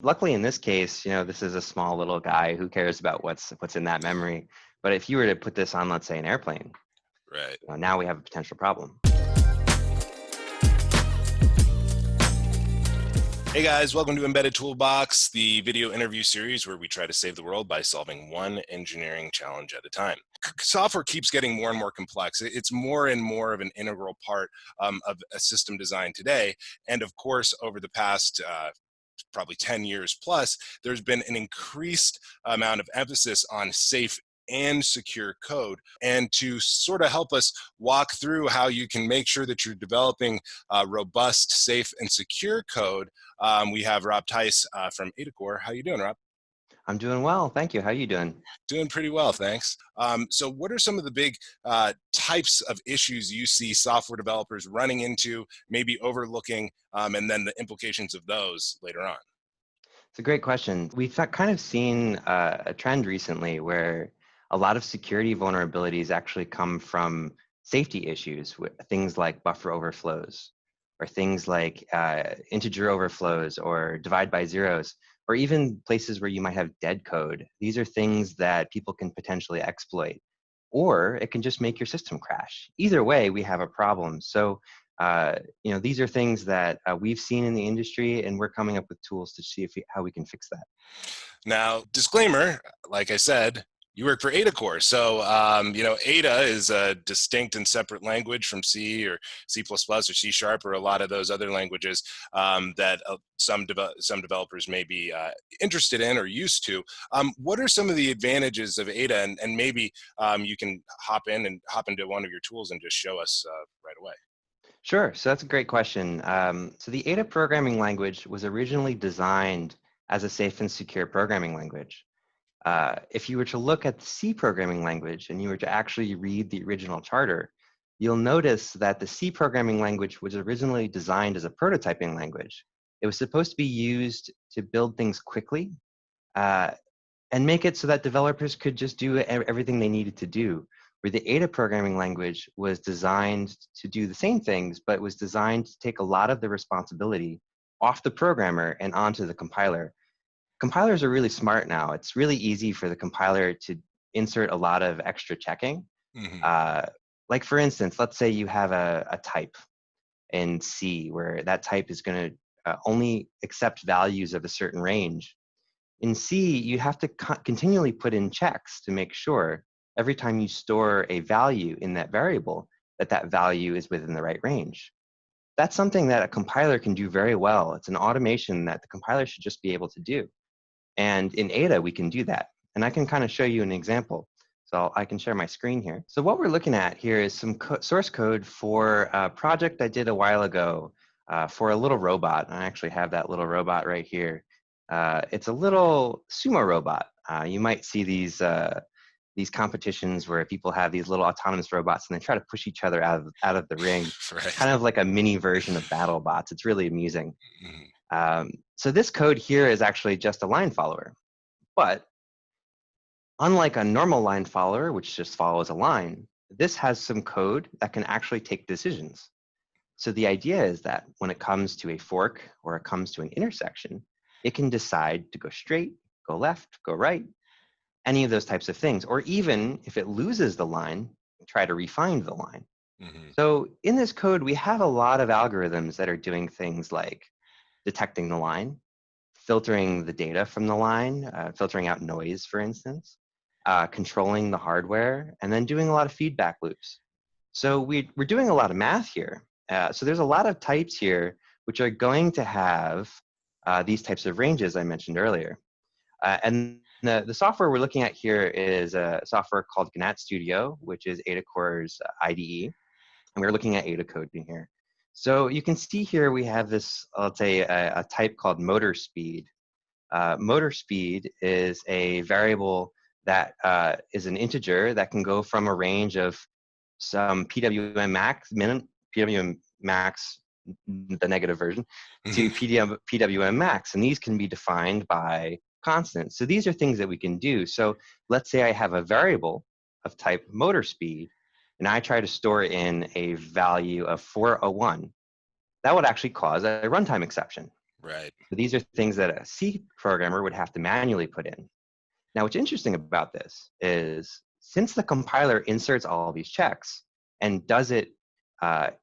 Luckily, in this case, this is a small little guy. Who cares about what's in that memory? But if you were to put this on, let's say, an airplane, Right. now we have a potential problem. Hey guys, welcome to Embedded Toolbox, the video interview series where we try to save the world by solving one engineering challenge at a time. Software keeps getting more and more complex. It's more and more of an integral part of a system design today. And of course, over the past probably 10 years plus, there's been an increased amount of emphasis on safe and secure code. And to sort of help us walk through how you can make sure that you're developing robust, safe, and secure code, we have Rob Tice from Adacore. How you doing, Rob? I'm doing well, thank you. How are you doing? Doing pretty well, thanks. So what are some of the big types of issues you see software developers running into, maybe overlooking, and then the implications of those later on? It's a great question. We've kind of seen a trend recently where a lot of security vulnerabilities actually come from safety issues, with things like buffer overflows, or things like integer overflows, or divide by zeros, or even places where you might have dead code. These are things that people can potentially exploit, or it can just make your system crash. Either way, we have a problem. So these are things that we've seen in the industry, and we're coming up with tools to see how we can fix that. Now, disclaimer, like I said, you work for Adacore. So, Ada is a distinct and separate language from C or C++ or C# or a lot of those other languages that some developers may be interested in or used to. What are some of the advantages of Ada? And maybe you can hop into one of your tools and just show us right away. Sure. So that's a great question. So the Ada programming language was originally designed as a safe and secure programming language. If you were to look at the C programming language and you were to actually read the original charter, you'll notice that the C programming language was originally designed as a prototyping language. It was supposed to be used to build things quickly uh, and make it so that developers could just do everything they needed to do. Where the Ada programming language was designed to do the same things, but was designed to take a lot of the responsibility off the programmer and onto the compiler. Compilers are really smart now. It's really easy for the compiler to insert a lot of extra checking. Mm-hmm. Uh, like for instance, let's say you have a type in C where that type is going to only accept values of a certain range. In C, you have to continually put in checks to make sure every time you store a value in that variable, that that value is within the right range. That's something that a compiler can do very well. It's an automation that the compiler should just be able to do. And in Ada, we can do that. And I can kind of show you an example. So I can share my screen here. So what we're looking at here is some source code for a project I did a while ago for a little robot. I actually have that little robot right here. It's a little sumo robot. You might see these competitions where people have these little autonomous robots and they try to push each other out of the ring. It's Right. kind of like a mini version of BattleBots. It's really amusing. Mm-hmm. So this code here is actually just a line follower. But unlike a normal line follower, which just follows a line, this has some code that can actually take decisions. So the idea is that when it comes to a fork or it comes to an intersection, it can decide to go straight, go left, go right, any of those types of things. Or even if it loses the line, try to refine the line. Mm-hmm. So in this code, we have a lot of algorithms that are doing things like detecting the line, filtering the data from the line, filtering out noise, for instance, controlling the hardware, and then doing a lot of feedback loops. So we're doing a lot of math here. So there's a lot of types here which are going to have these types of ranges I mentioned earlier. And the software we're looking at here is a software called Gnat Studio, which is Adacore's IDE. And we're looking at Ada code in here. So you can see here we have this, let's say, a type called motor speed. Motor speed is a variable that is an integer that can go from a range of some PWM max, PWM max, the negative version, to PWM max. And these can be defined by constants. So these are things that we can do. So let's say I have a variable of type motor speed, and I try to store in a value of 401. That would actually cause a runtime exception. Right. So these are things that a C programmer would have to manually put in. Now, what's interesting about this is since the compiler inserts all these checks and does it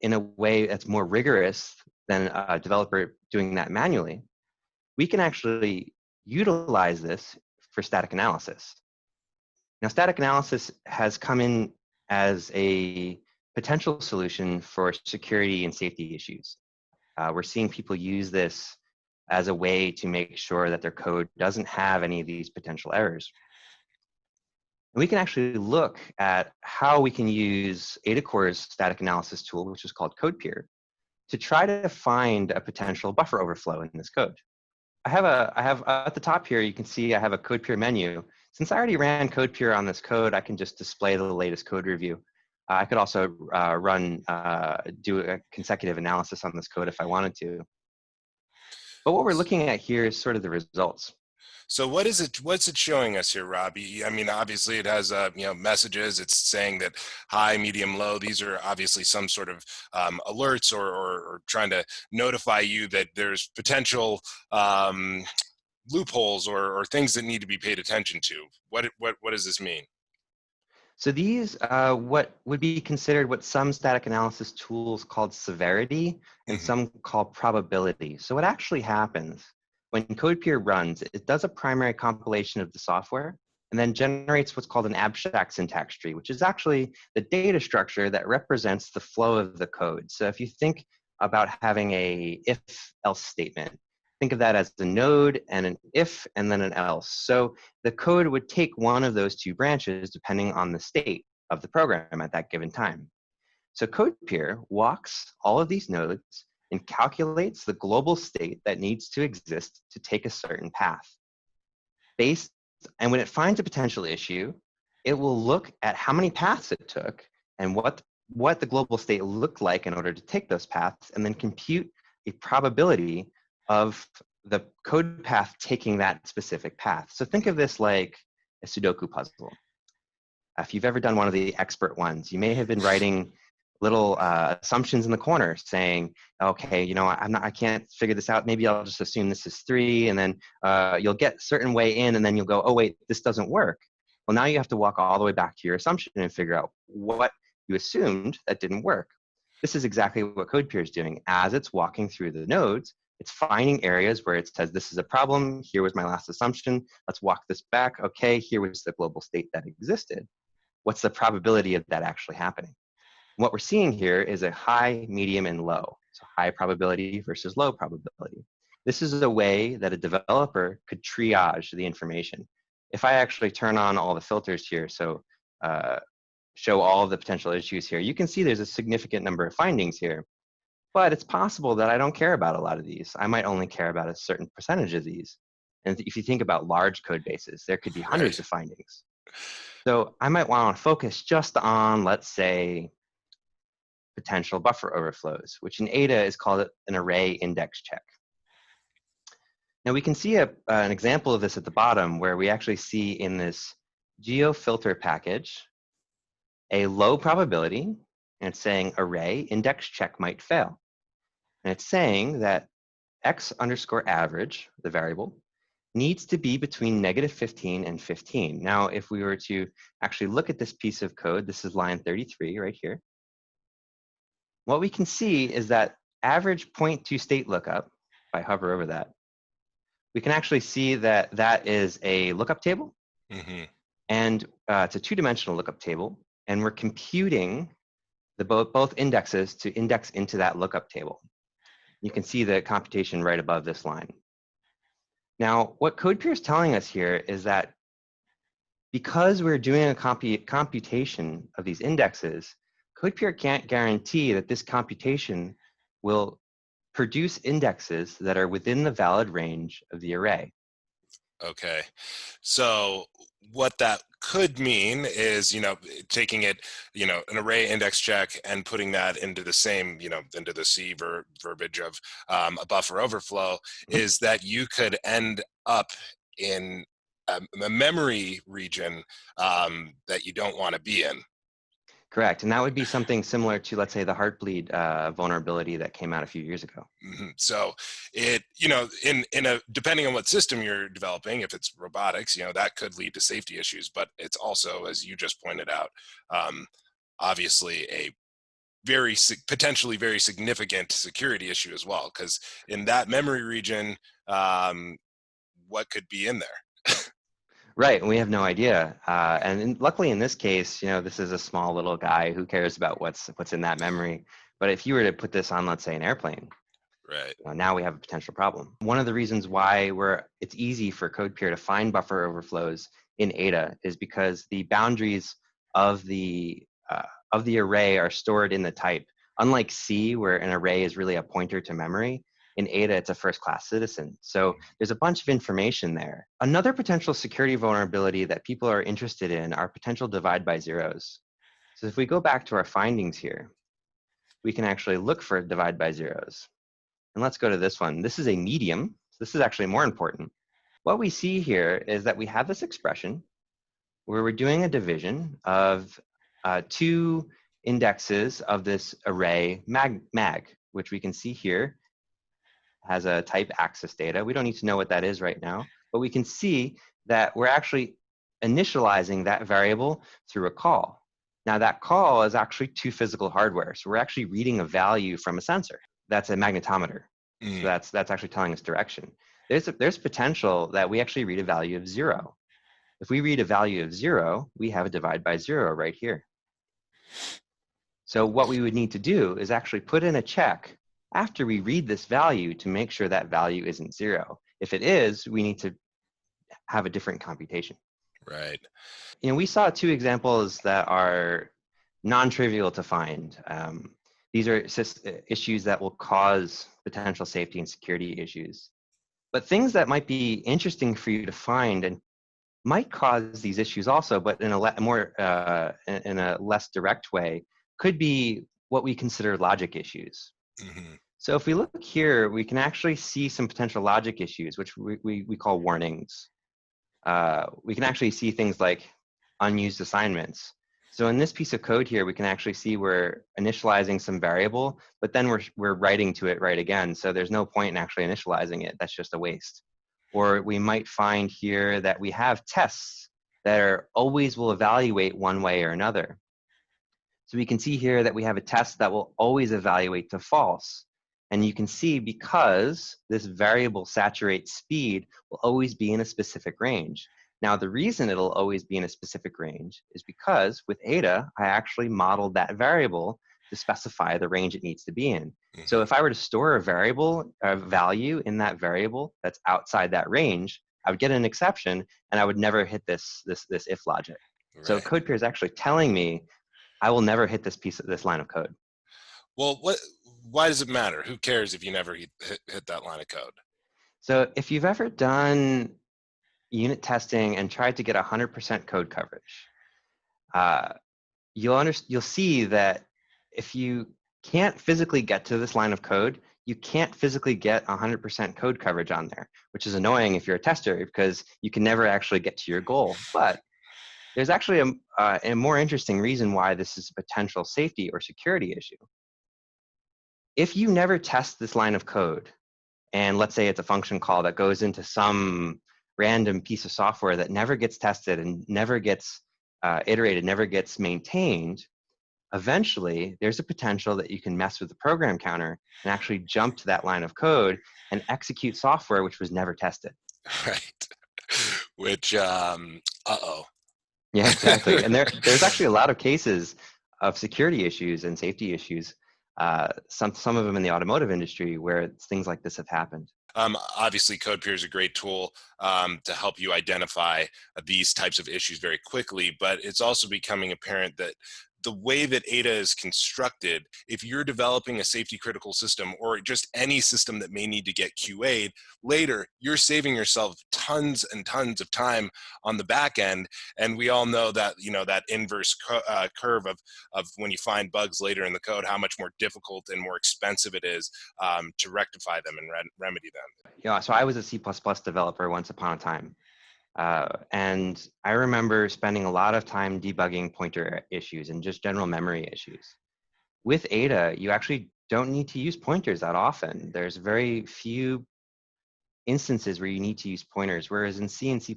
in a way that's more rigorous than a developer doing that manually, we can actually utilize this for static analysis. Now, static analysis has come in as a potential solution for security and safety issues. We're seeing people use this as a way to make sure that their code doesn't have any of these potential errors. And we can actually look at how we can use Adacore's static analysis tool, which is called CodePeer, to try to find a potential buffer overflow in this code. I have at the top here, you can see I have a CodePeer menu. Since I already ran CodePeer on this code, I can just display the latest code review. I could also do a consecutive analysis on this code if I wanted to. But what we're looking at here is sort of the results. So what is it? What's it showing us here, Robbie? I mean, obviously it has messages. It's saying that high, medium, low. These are obviously some sort of alerts or trying to notify you that there's potential loopholes or things that need to be paid attention to. What does this mean? So these, what would be considered what some static analysis tools called severity and Mm-hmm. some call probability. So what actually happens when CodePeer runs, it does a primary compilation of the software and then generates what's called an abstract syntax tree, which is actually the data structure that represents the flow of the code. So if you think about having a if-else statement, think of that as a node and an if and then an else. So the code would take one of those two branches depending on the state of the program at that given time. So CodePeer walks all of these nodes and calculates the global state that needs to exist to take a certain path. And when it finds a potential issue, it will look at how many paths it took and what the global state looked like in order to take those paths, and then compute a probability of the code path taking that specific path. So think of this like a Sudoku puzzle. If you've ever done one of the expert ones, you may have been writing little assumptions in the corner saying, okay, I can't figure this out. Maybe I'll just assume this is 3, and then you'll get a certain way in, and then you'll go, oh wait, this doesn't work. Well, now you have to walk all the way back to your assumption and figure out what you assumed that didn't work. This is exactly what CodePeer is doing. As it's walking through the nodes, it's finding areas where it says, this is a problem, here was my last assumption, let's walk this back, okay, here was the global state that existed. What's the probability of that actually happening? What we're seeing here is a high, medium, and low. So high probability versus low probability. This is a way that a developer could triage the information. If I actually turn on all the filters here, so show all of the potential issues here, you can see there's a significant number of findings here. But it's possible that I don't care about a lot of these. I might only care about a certain percentage of these. And if you think about large code bases, there could be hundreds Right. of findings. So I might want to focus just on, let's say, potential buffer overflows, which in Ada is called an array index check. Now we can see an example of this at the bottom where we actually see in this geofilter package a low probability, and it's saying array index check might fail. And it's saying that x underscore average, the variable, needs to be between -15 and 15. Now, if we were to actually look at this piece of code, this is line 33 right here. What we can see is that average point to state lookup, if I hover over that, we can actually see that that is a lookup table. Mm-hmm. And it's a two-dimensional lookup table. And we're computing both indexes to index into that lookup table. You can see the computation right above this line. Now, what CodePeer is telling us here is that because we're doing a computation of these indexes, CodePeer can't guarantee that this computation will produce indexes that are within the valid range of the array. Okay. So what that could mean is, taking it, an array index check and putting that into the same, into the C verbiage of a buffer overflow, is that you could end up in a memory region that you don't want to be in. Correct. And that would be something similar to, let's say, the Heartbleed vulnerability that came out a few years ago. So it, in a, depending on what system you're developing, if it's robotics, that could lead to safety issues, but it's also, as you just pointed out, obviously a potentially very significant security issue as well, because in that memory region, what could be in there? Right, and we have no idea. Luckily, in this case, this is a small little guy. Who cares about what's in that memory? But if you were to put this on, let's say, an airplane, Right. now we have a potential problem. One of the reasons why it's easy for CodePeer to find buffer overflows in Ada is because the boundaries of the array are stored in the type. Unlike C, where an array is really a pointer to memory, in Ada, it's a first-class citizen. So there's a bunch of information there. Another potential security vulnerability that people are interested in are potential divide by zeros. So if we go back to our findings here, we can actually look for divide by zeros. And let's go to this one. This is a medium. So this is actually more important. What we see here is that we have this expression where we're doing a division of two indexes of this array mag, which we can see here has a type access data. We don't need to know what that is right now, but we can see that we're actually initializing that variable through a call. Now that call is actually to physical hardware. So we're actually reading a value from a sensor. That's a magnetometer. So that's actually telling us direction. There's potential that we actually read a value of 0. If we read a value of 0, we have a divide by 0 right here. So what we would need to do is actually put in a check after we read this value to make sure that value isn't 0. If it is, we need to have a different computation. Right. We saw 2 examples that are non-trivial to find. These are issues that will cause potential safety and security issues. But things that might be interesting for you to find and might cause these issues also, but in a less direct way, could be what we consider logic issues. So if we look here, we can actually see some potential logic issues, which we call warnings. We can actually see things like unused assignments. So in this piece of code here, we can actually see we're initializing some variable, but then we're writing to it right again. So there's no point in actually initializing it. That's just a waste. Or we might find here that we have tests that always will evaluate one way or another. So we can see here that we have a test that will always evaluate to false. And you can see because this variable saturate speed will always be in a specific range. Now, the reason it'll always be in a specific range is because with Ada, I actually modeled that variable to specify the range it needs to be in. So if I were to store a value in that variable that's outside that range, I would get an exception and I would never hit this if logic. Right. So CodePeer is actually telling me I will never hit this line of code. Well, why does it matter? Who cares if you never hit that line of code? So if you've ever done unit testing and tried to get 100% code coverage, you'll see that if you can't physically get to this line of code, you can't physically get 100% code coverage on there, which is annoying if you're a tester because you can never actually get to your goal. But there's actually a more interesting reason why this is a potential safety or security issue. If you never test this line of code, and let's say it's a function call that goes into some random piece of software that never gets tested and never gets iterated, never gets maintained, eventually there's a potential that you can mess with the program counter and actually jump to that line of code and execute software which was never tested. Right. Which, uh-oh. Yeah, exactly. And there's actually a lot of cases of security issues and safety issues, some of them in the automotive industry where things like this have happened. Obviously, CodePeer is a great tool to help you identify these types of issues very quickly, but it's also becoming apparent that the way that Ada is constructed, if you're developing a safety critical system or just any system that may need to get QA'd later, you're saving yourself tons and tons of time on the back end. And we all know that, that inverse curve of when you find bugs later in the code, how much more difficult and more expensive it is to rectify them and remedy them. Yeah, so I was a C++ developer once upon a time. And I remember spending a lot of time debugging pointer issues and just general memory issues. With Ada, you actually don't need to use pointers that often. There's very few instances where you need to use pointers, whereas in C and C++,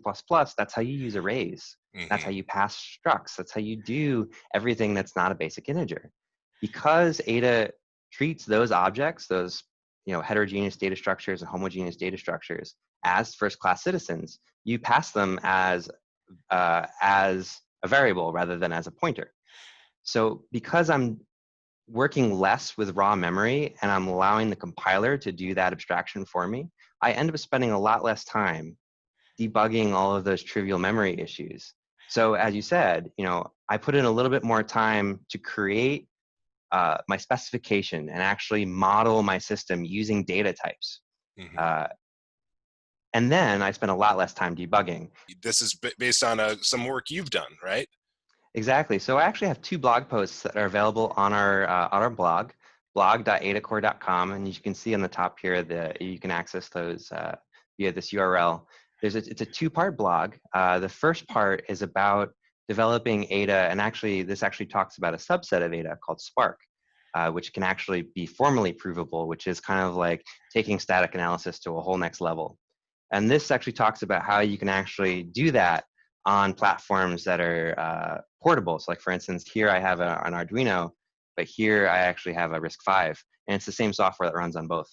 that's how you use arrays. That's how you pass structs. That's how you do everything that's not a basic integer. Because Ada treats those objects, those heterogeneous data structures and homogeneous data structures, as first-class citizens, you pass them as a variable rather than as a pointer. So because I'm working less with raw memory and I'm allowing the compiler to do that abstraction for me, I end up spending a lot less time debugging all of those trivial memory issues. So as you said, I put in a little bit more time to create my specification and actually model my system using data types. And then I spent a lot less time debugging. This is based on some work you've done, right? Exactly. So I actually have 2 blog posts that are available on our blog, blog.adacore.com, and you can see on the top here that you can access those via this URL. It's a 2-part blog. The first part is about developing Ada, and this actually talks about a subset of Ada called Spark, which can actually be formally provable, which is kind of like taking static analysis to a whole next level. And this actually talks about how you can actually do that on platforms that are portable. So like for instance, here I have an Arduino, but here I actually have a RISC-V, and it's the same software that runs on both,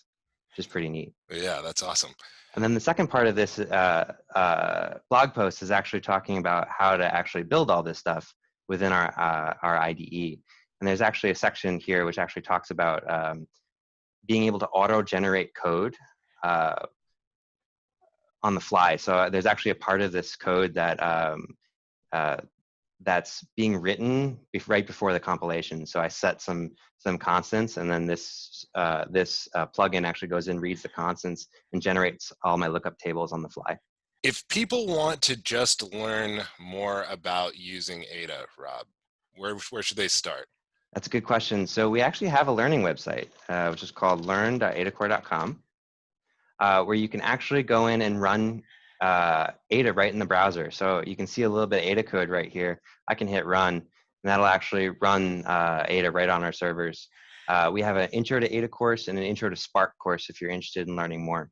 which is pretty neat. Yeah, that's awesome. And then the second part of this blog post is actually talking about how to actually build all this stuff within our IDE. And there's actually a section here which actually talks about being able to auto-generate code on the fly. So there's actually a part of this code that that's being written right before the compilation. So I set some constants, and then this plugin actually goes in, reads the constants, and generates all my lookup tables on the fly. If people want to just learn more about using Ada, Rob, where should they start? That's a good question. So we actually have a learning website, which is called learn.adacore.com, where you can actually go in and run Ada right in the browser. So you can see a little bit of Ada code right here. I can hit run, and that'll actually run Ada right on our servers. We have an intro to Ada course and an intro to Spark course if you're interested in learning more.